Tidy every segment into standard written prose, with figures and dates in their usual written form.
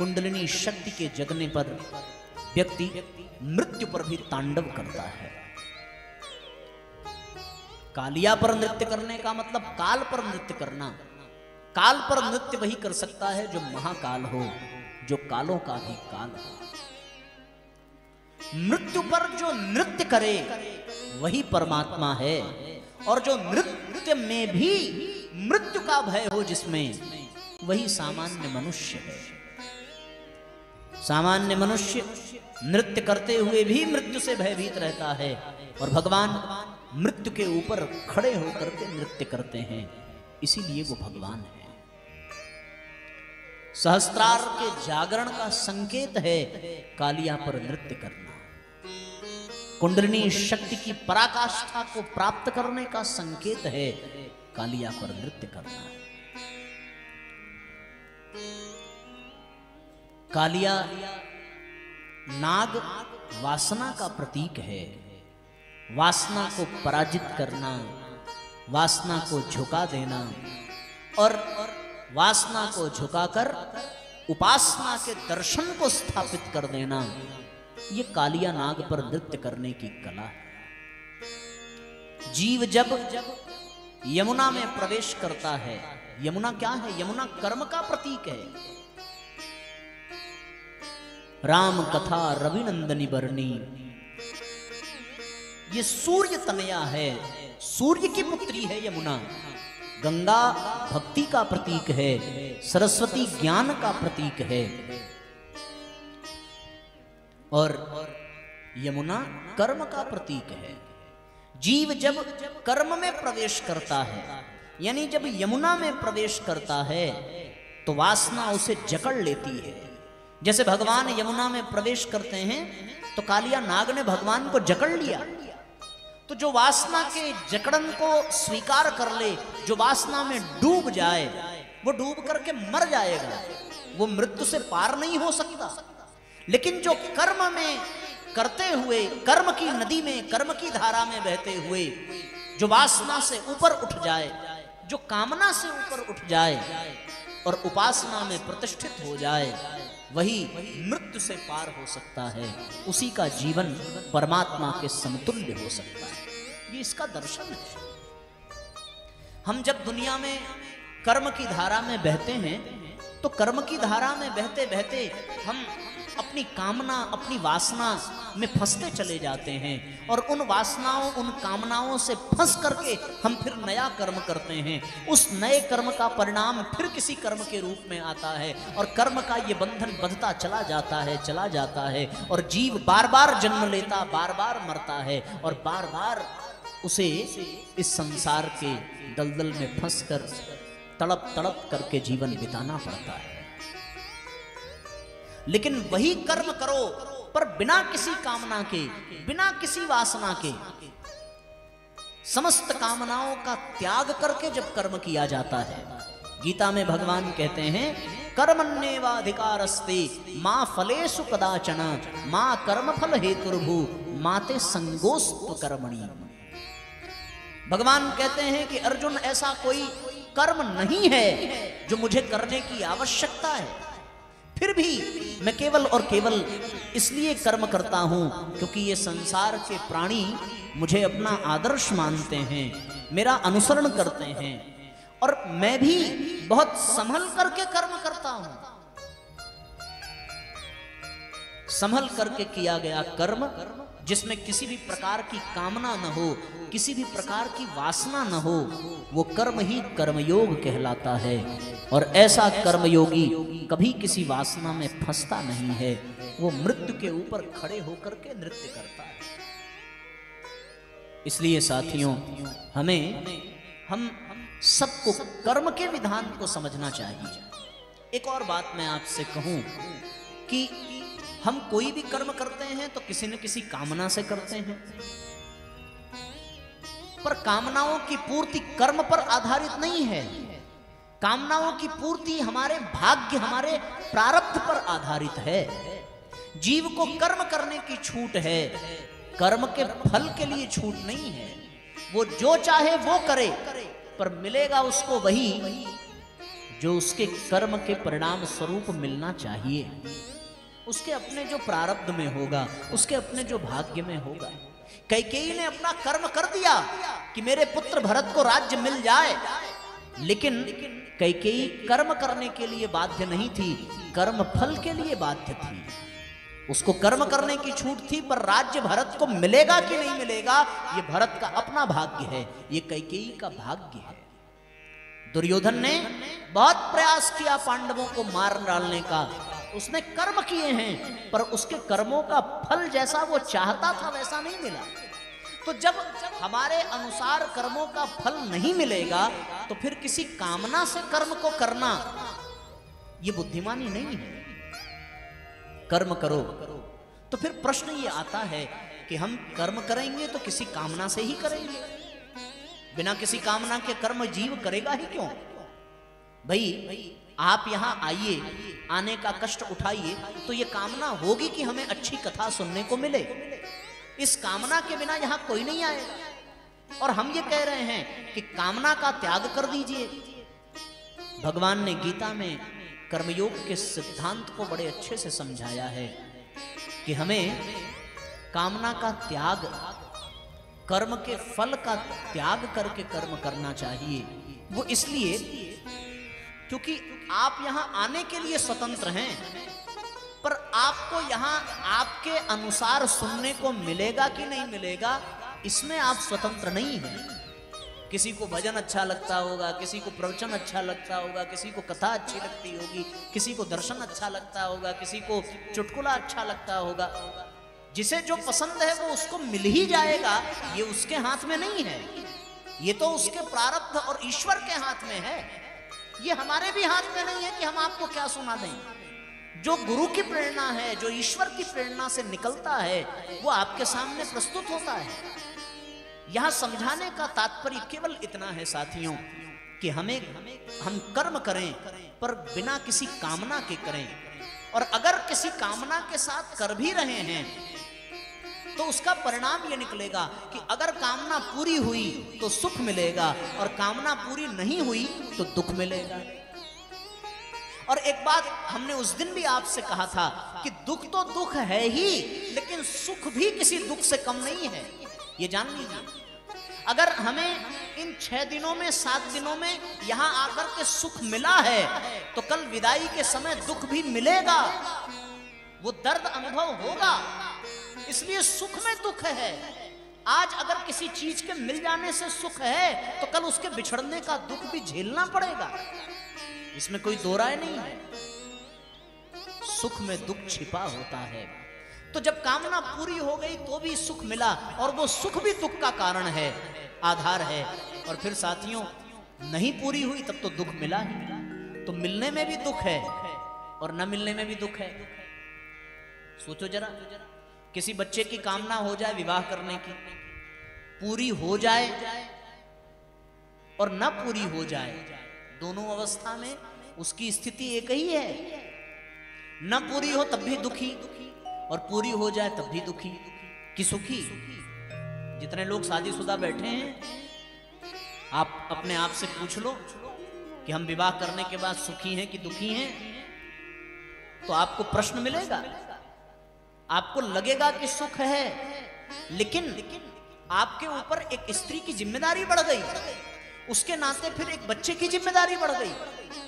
कुंडलिनी शक्ति के जगने पर व्यक्ति मृत्यु पर भी तांडव करता है। कालिया पर नृत्य करने का मतलब काल पर नृत्य करना। काल पर नृत्य वही कर सकता है जो महाकाल हो, जो कालों का भी काल हो। मृत्यु पर जो नृत्य करे वही परमात्मा है, और जो नृत्य में भी मृत्यु का भय हो जिसमें, वही सामान्य मनुष्य है। सामान्य मनुष्य नृत्य करते हुए भी मृत्यु से भयभीत रहता है, और भगवान मृत्यु के ऊपर खड़े होकर के नृत्य करते हैं, इसीलिए वो भगवान है। सहस्त्रार के जागरण का संकेत है कालिया पर नृत्य करना। कुंडलिनी शक्ति की पराकाष्ठा को प्राप्त करने का संकेत है कालिया पर नृत्य करना। कालिया नाग वासना का प्रतीक है। वासना को पराजित करना, वासना को झुका देना, और वासना को झुकाकर उपासना के दर्शन को स्थापित कर देना, ये कालिया नाग पर नृत्य करने की कला है। जीव जब यमुना में प्रवेश करता है, यमुना क्या है? यमुना कर्म का प्रतीक है। राम कथा रविनंदनी बरनी, ये सूर्य तनया है, सूर्य की पुत्री है यमुना। गंगा भक्ति का प्रतीक है, सरस्वती ज्ञान का प्रतीक है, और यमुना कर्म का प्रतीक है। जीव जब कर्म में प्रवेश करता है, यानी जब यमुना में प्रवेश करता है, तो वासना उसे जकड़ लेती है। जैसे भगवान यमुना में प्रवेश करते हैं तो कालिया नाग ने भगवान को जकड़ लिया। तो जो वासना के जकड़न को स्वीकार कर ले, जो वासना में डूब जाए, वो डूब करके मर जाएगा, वो मृत्यु से पार नहीं हो सकता। लेकिन जो कर्म में करते हुए, कर्म की नदी में, कर्म की धारा में बहते हुए, जो वासना से ऊपर उठ जाए, जो कामना से ऊपर उठ जाए और उपासना में प्रतिष्ठित हो जाए, वही मृत्यु से पार हो सकता है। उसी का जीवन परमात्मा के समतुल्य हो सकता है। ये इसका दर्शन है। हम जब दुनिया में कर्म की धारा में बहते हैं, तो कर्म की धारा में बहते बहते हम अपनी कामना, अपनी वासना में फंसते चले जाते हैं, और उन वासनाओं, उन कामनाओं से फंस करके हम फिर नया कर्म करते हैं। उस नए कर्म का परिणाम फिर किसी कर्म के रूप में आता है, और कर्म का ये बंधन बंधता चला जाता है, और जीव बार बार जन्म लेता, बार बार मरता है, और बार बार उसे इस संसार के दलदल में फंसकर तड़प तड़प करके जीवन बिताना पड़ता है। लेकिन वही कर्म करो, पर बिना किसी कामना के, बिना किसी वासना के, समस्त कामनाओं का त्याग करके जब कर्म किया जाता है। गीता में भगवान कहते हैं, कर्मण्येवाधिकारस्ते मां फलेषु कदाचन मां कर्मफल हेतुर्भु माते संगोस्तु कर्मणि। भगवान कहते हैं कि अर्जुन, ऐसा कोई कर्म नहीं है जो मुझे करने की आवश्यकता है, फिर भी मैं केवल और केवल इसलिए कर्म करता हूं क्योंकि ये संसार के प्राणी मुझे अपना आदर्श मानते हैं, मेरा अनुसरण करते हैं, और मैं भी बहुत संभल करके कर्म करता हूं। संभल करके किया गया कर्म, जिसमें किसी भी प्रकार की कामना न हो, किसी भी प्रकार की वासना न हो, वो कर्म ही कर्मयोग कहलाता है। और ऐसा कर्मयोगी कभी किसी वासना में फंसता नहीं है, वो मृत्यु के ऊपर खड़े होकर के नृत्य करता है। इसलिए साथियों, हम सबको कर्म के विधान को समझना चाहिए। एक और बात मैं आपसे कहूं कि हम कोई भी कर्म करते हैं तो किसी न किसी कामना से करते हैं, पर कामनाओं की पूर्ति कर्म पर आधारित नहीं है। कामनाओं की पूर्ति हमारे भाग्य, हमारे प्रारब्ध पर आधारित है। जीव को कर्म करने की छूट है, कर्म के फल के लिए छूट नहीं है। वो जो चाहे वो करे, पर मिलेगा उसको वही जो उसके कर्म के परिणाम स्वरूप मिलना चाहिए, उसके अपने जो प्रारब्ध में होगा, उसके अपने जो भाग्य में होगा। कैकेयी ने अपना कर्म कर दिया कि मेरे पुत्र भरत को राज्य मिल जाए, लेकिन कैकेयी कर्म करने के लिए बाध्य नहीं थी, कर्म फल के लिए बाध्य थी। उसको कर्म करने की छूट थी, पर राज्य भरत को मिलेगा कि नहीं मिलेगा ये भरत का अपना भाग्य है, ये कैकेयी का भाग्य है। दुर्योधन ने बहुत प्रयास किया पांडवों को मार डालने का, उसने कर्म किए हैं, पर उसके कर्मों का फल जैसा वो चाहता था वैसा नहीं मिला। तो जब हमारे अनुसार कर्मों का फल नहीं मिलेगा, तो फिर किसी कामना से कर्म को करना ये बुद्धिमानी नहीं है। कर्म करो, तो फिर प्रश्न ये आता है कि हम कर्म करेंगे तो किसी कामना से ही करेंगे, बिना किसी कामना के कर्म जीव करेगा ही क्यों? भाई आप यहां आइए, आने का कष्ट उठाइए, तो ये कामना होगी कि हमें अच्छी कथा सुनने को मिले। इस कामना के बिना यहां कोई नहीं आएगा। और हम ये कह रहे हैं कि कामना का त्याग कर दीजिए। भगवान ने गीता में कर्मयोग के सिद्धांत को बड़े अच्छे से समझाया है कि हमें कामना का त्याग, कर्म के फल का त्याग करके कर्म करना चाहिए। वो इसलिए क्योंकि आप यहां आने के लिए स्वतंत्र हैं, पर आपको यहां आपके अनुसार सुनने को मिलेगा कि नहीं मिलेगा, इसमें आप स्वतंत्र नहीं हैं। किसी को भजन अच्छा लगता होगा, किसी को प्रवचन अच्छा लगता होगा, किसी को कथा अच्छी लगती होगी, किसी को दर्शन अच्छा लगता होगा, किसी को चुटकुला अच्छा लगता होगा। जिसे जो पसंद है वो उसको मिल ही जाएगा, ये उसके हाथ में नहीं है, ये तो उसके प्रारब्ध और ईश्वर के हाथ में है। ये हमारे भी हाथ में नहीं है कि हम आपको क्या सुना दें। जो गुरु की प्रेरणा है, जो ईश्वर की प्रेरणा से निकलता है, वो आपके सामने प्रस्तुत होता है। यहां समझाने का तात्पर्य केवल इतना है साथियों कि हम कर्म करें, पर बिना किसी कामना के करें। और अगर किसी कामना के साथ कर भी रहे हैं तो उसका परिणाम यह निकलेगा कि अगर कामना पूरी हुई तो सुख मिलेगा, और कामना पूरी नहीं हुई तो दुख मिलेगा। और एक बात हमने उस दिन भी आपसे कहा था कि दुख तो दुख है ही, लेकिन सुख भी किसी दुख से कम नहीं है, ये जान लीजिए। अगर हमें इन 6 दिनों में, 7 दिनों में यहां आकर के सुख मिला है, तो कल विदाई के समय दुख भी मिलेगा, वो दर्द अनुभव होगा। इसलिए सुख में दुख है। आज अगर किसी चीज के मिल जाने से सुख है, तो कल उसके बिछड़ने का दुख भी झेलना पड़ेगा, इसमें कोई दो राय नहीं है। सुख में दुख छिपा होता है। तो जब कामना पूरी हो गई तो भी सुख मिला, और वो सुख भी दुख का कारण है, आधार है। और फिर साथियों, नहीं पूरी हुई तब तो दुख मिला ही। तो मिलने में भी दुख है और न मिलने में भी दुख है। सोचो जरा, किसी बच्चे की कामना हो जाए विवाह करने की, पूरी हो जाए और न पूरी हो जाए, दोनों अवस्था में उसकी स्थिति एक ही है। न पूरी हो तब भी दुखी, और पूरी हो जाए तब भी दुखी कि सुखी। जितने लोग शादीशुदा बैठे हैं, आप अपने आप से पूछ लो कि हम विवाह करने के बाद सुखी हैं कि दुखी हैं, तो आपको प्रश्न मिलेगा। आपको लगेगा कि सुख है, लेकिन आपके ऊपर एक स्त्री की जिम्मेदारी बढ़ गई, उसके नाते फिर एक बच्चे की जिम्मेदारी बढ़ गई।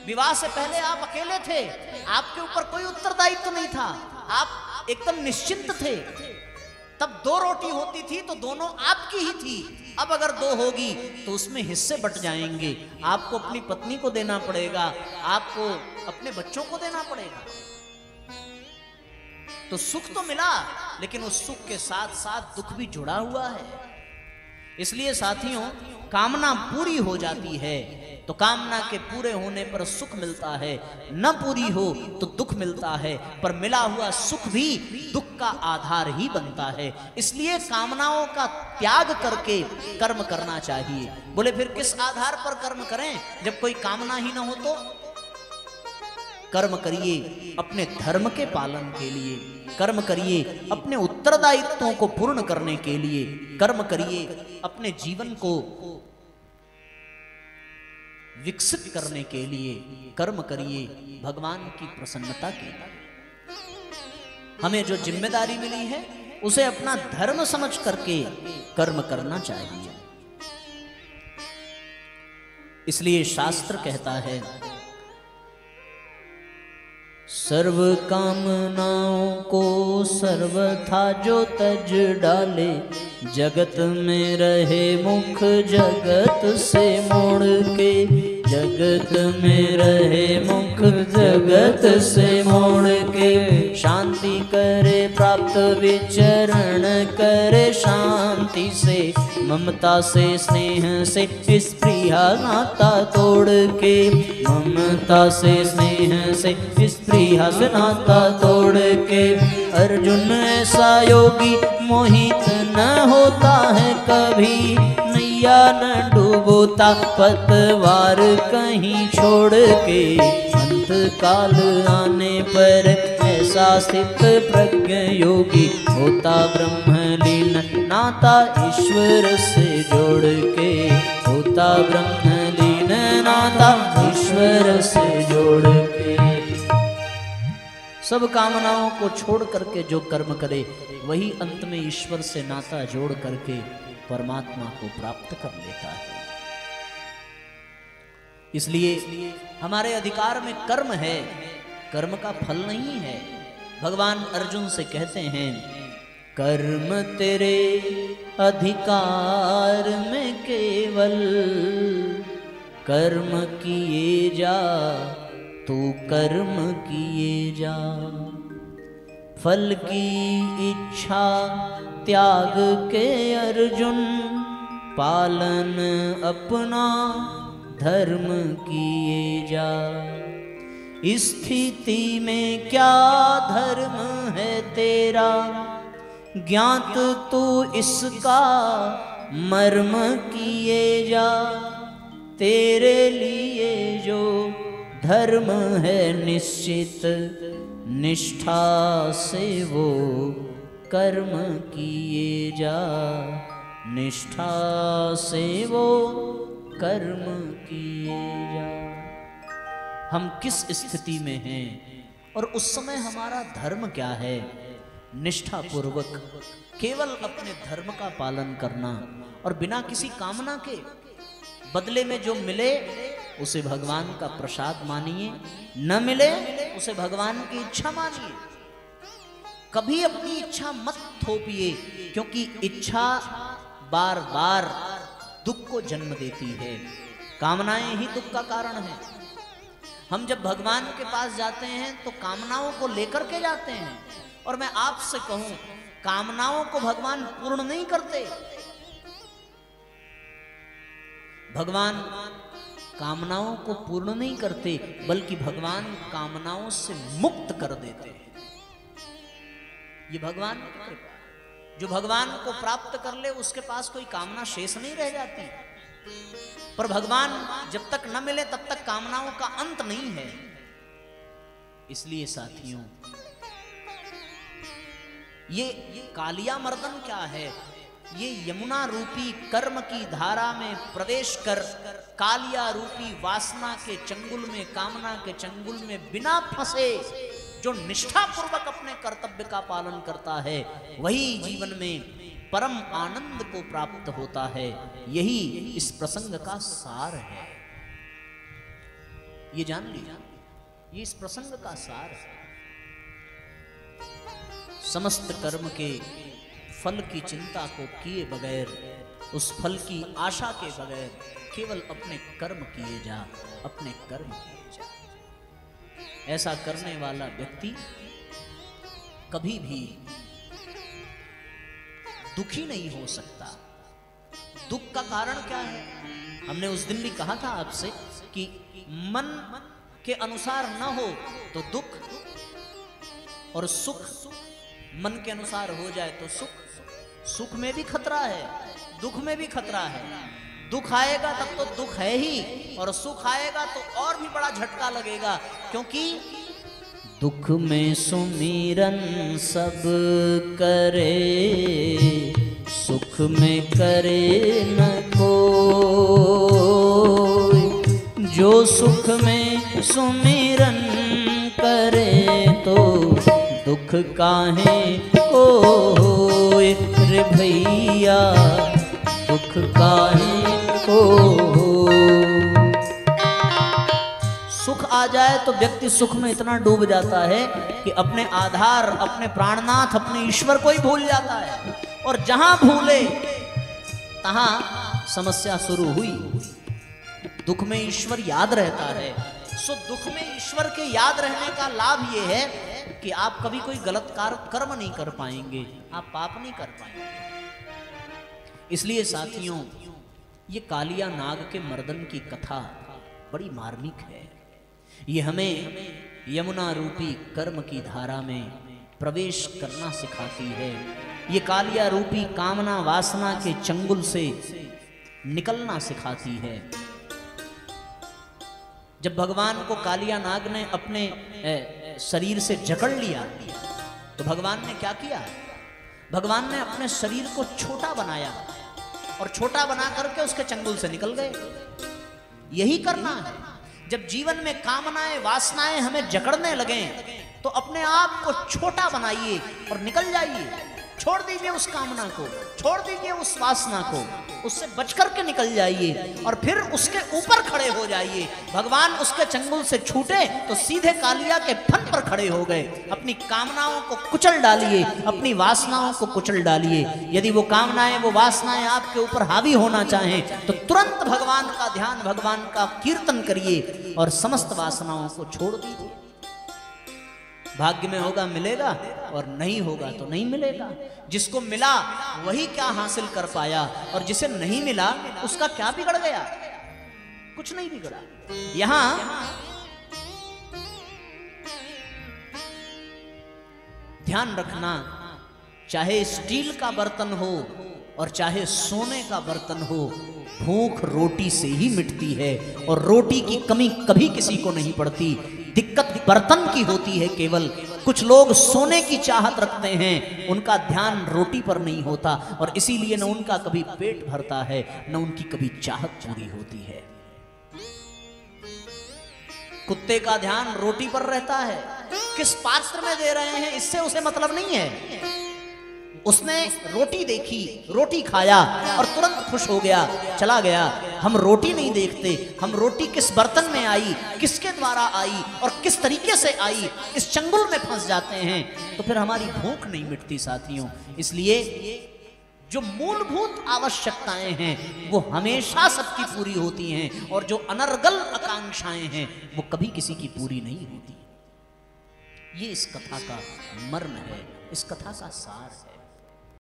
विवाह से पहले आप अकेले थे, आपके ऊपर कोई उत्तरदायित्व नहीं था, आप एकदम निश्चिंत थे। तब 2 रोटी होती थी तो दोनों आपकी ही थी। अब अगर 2 होगी तो उसमें हिस्से बट जाएंगे। आपको अपनी पत्नी को देना पड़ेगा, आपको अपने बच्चों को देना पड़ेगा। तो सुख तो मिला, लेकिन उस सुख के साथ साथ दुख भी जुड़ा हुआ है। इसलिए साथियों, कामना पूरी हो जाती है तो कामना के पूरे होने पर सुख मिलता है, न पूरी हो तो दुख मिलता है, पर मिला हुआ सुख भी दुख का आधार ही बनता है। इसलिए कामनाओं का त्याग करके कर्म करना चाहिए। बोले फिर किस आधार पर कर्म करें जब कोई कामना ही ना हो? तो कर्म करिए अपने धर्म के पालन के लिए, कर्म करिए अपने उत्तरदायित्वों को पूर्ण करने के लिए, कर्म करिए अपने जीवन को विकसित करने के लिए कर्म करिए भगवान की प्रसन्नता के लिए। हमें जो जिम्मेदारी मिली है उसे अपना धर्म समझ करके कर्म करना चाहिए। इसलिए शास्त्र कहता है, सर्व कामनाओं को सर्वथा जो तज डाले, जगत में रहे मुख जगत से मोड़ के, जगत में रहे मुख जगत से मोड़ के, शांति करे प्राप्त विचरण करे शांति से, ममता से स्नेह से स्पृहा नाता तोड़ के, ममता से स्नेह से स्पृहा से नाता तोड़ के। अर्जुन ऐसा योगी मोहित न होता है कभी, नैया न डूबोता पतवार कहीं छोड़ के, अंत काल आने पर ऐसा स्थित प्रज्ञ योगी, होता ब्रह्मलीन नाता ईश्वर से जोड़ के, होता ब्रह्मलीन नाता ईश्वर से जोड़ के। सब कामनाओं को छोड़ करके जो कर्म करे वही अंत में ईश्वर से नाता जोड़ करके परमात्मा को प्राप्त कर लेता है। इसलिए हमारे अधिकार में कर्म है, कर्म का फल नहीं है। भगवान अर्जुन से कहते हैं, कर्म तेरे अधिकार में केवल, कर्म किए जा तू कर्म किए जा, फल की इच्छा त्याग के अर्जुन, पालन अपना धर्म किए जा। स्थिति में क्या धर्म है तेरा, ज्ञात तू इसका मर्म किए जा, तेरे लिए जो धर्म है निश्चित, निष्ठा से वो कर्म किए जा, निष्ठा से वो कर्म किए जा। हम किस स्थिति में हैं और उस समय हमारा धर्म क्या है, निष्ठा पूर्वक केवल अपने धर्म का पालन करना और बिना किसी कामना के, बदले में जो मिले उसे भगवान का प्रसाद मानिए, न मिले उसे भगवान की इच्छा मानिए। कभी अपनी इच्छा मत थोपिए, क्योंकि इच्छा बार बार दुख को जन्म देती है। कामनाएं ही दुख का कारण है। हम जब भगवान के पास जाते हैं तो कामनाओं को लेकर के जाते हैं, और मैं आपसे कहूं, कामनाओं को भगवान पूर्ण नहीं करते। भगवान कामनाओं को पूर्ण नहीं करते, बल्कि भगवान कामनाओं से मुक्त कर देते हैं। ये भगवान की कृपा। जो भगवान को प्राप्त कर ले उसके पास कोई कामना शेष नहीं रह जाती। पर भगवान जब तक न मिले तब तक कामनाओं का अंत नहीं है। इसलिए साथियों, ये कालिया मर्दन क्या है? ये यमुना रूपी कर्म की धारा में प्रवेश कर कालिया रूपी वासना के चंगुल में, कामना के चंगुल में बिना फंसे जो निष्ठा पूर्वक अपने कर्तव्य का पालन करता है, वही जीवन में परम आनंद को प्राप्त होता है। यही इस प्रसंग का सार है। ये जान लीजिए, ये इस प्रसंग का सार है। समस्त कर्म के फल की चिंता को किए बगैर, उस फल की आशा के बगैर केवल अपने कर्म किए जा, अपने कर्म किए जा। ऐसा करने वाला व्यक्ति कभी भी दुखी नहीं हो सकता। दुख का कारण क्या है? हमने उस दिन भी कहा था आपसे कि मन के अनुसार न हो तो दुख, और सुख मन के अनुसार हो जाए तो सुख। सुख में भी खतरा है, दुख में भी खतरा है। दुख आएगा तब तो दुख है ही, और सुख आएगा तो और भी बड़ा झटका लगेगा, क्योंकि दुख में सुमिरन सब करे, सुख में करे न कोई। जो सुख में सुमिरन करे तो दुख काहे को होए रे भैया, दुख काहे को होए। सुख आ जाए तो व्यक्ति सुख में इतना डूब जाता है कि अपने आधार, अपने प्राणनाथ, अपने ईश्वर को ही भूल जाता है। और जहां भूले तहां समस्या शुरू हुई। दुख में ईश्वर याद रहता है। सो दुख में ईश्वर के याद रहने का लाभ ये है कि आप कभी कोई गलत कर्म नहीं कर पाएंगे, आप पाप नहीं कर पाएंगे। इसलिए साथियों, ये कालिया नाग के मर्दन की कथा बड़ी मार्मिक है। ये हमें यमुना रूपी कर्म की धारा में प्रवेश करना सिखाती है। ये कालिया रूपी कामना वासना के चंगुल से निकलना सिखाती है। जब भगवान को कालिया नाग ने अपने शरीर से जकड़ लिया तो भगवान ने क्या किया? भगवान ने अपने शरीर को छोटा बनाया और छोटा बना करके उसके चंगुल से निकल गए। यही करना है। जब जीवन में कामनाएं वासनाएं हमें जकड़ने लगे तो अपने आप को छोटा बनाइए और निकल जाइए। छोड़ दीजिए उस कामना को, छोड़ दीजिए उस वासना को, उससे बच करके निकल जाइए और फिर उसके ऊपर खड़े हो जाइए। भगवान उसके चंगुल से छूटे तो सीधे कालिया के फन पर खड़े हो गए। अपनी कामनाओं को कुचल डालिए, अपनी वासनाओं को कुचल डालिए। यदि वो कामनाएं, वो वासनाएं आपके ऊपर हावी होना चाहें तो तुरंत भगवान का ध्यान, भगवान का कीर्तन करिए और समस्त वासनाओं को छोड़ दीजिए। भाग्य में होगा मिलेगा और नहीं होगा तो नहीं मिलेगा। जिसको मिला वही क्या हासिल कर पाया और जिसे नहीं मिला उसका क्या बिगड़ गया? कुछ नहीं बिगड़ा। यहां ध्यान रखना, चाहे स्टील का बर्तन हो और चाहे सोने का बर्तन हो, भूख रोटी से ही मिटती है और रोटी की कमी कभी किसी को नहीं पड़ती। दिक्कत बर्तन की होती है केवल। कुछ लोग सोने की चाहत रखते हैं, उनका ध्यान रोटी पर नहीं होता और इसीलिए न उनका कभी पेट भरता है न उनकी कभी चाहत पूरी होती है। कुत्ते का ध्यान रोटी पर रहता है, किस पात्र में दे रहे हैं इससे उसे मतलब नहीं है। उसने रोटी देखी, रोटी खाया और तुरंत खुश हो गया, चला गया। हम रोटी नहीं देखते, हम रोटी किस बर्तन में आई, किसके द्वारा आई और किस तरीके से आई, इस चंगुल में फंस जाते हैं तो फिर हमारी भूख नहीं मिटती साथियों। इसलिए जो मूलभूत आवश्यकताएं हैं वो हमेशा सबकी पूरी होती हैं और जो अनर्गल आकांक्षाएं हैं वो कभी किसी की पूरी नहीं होती। ये इस कथा का मर्म है, इस कथा का सार है।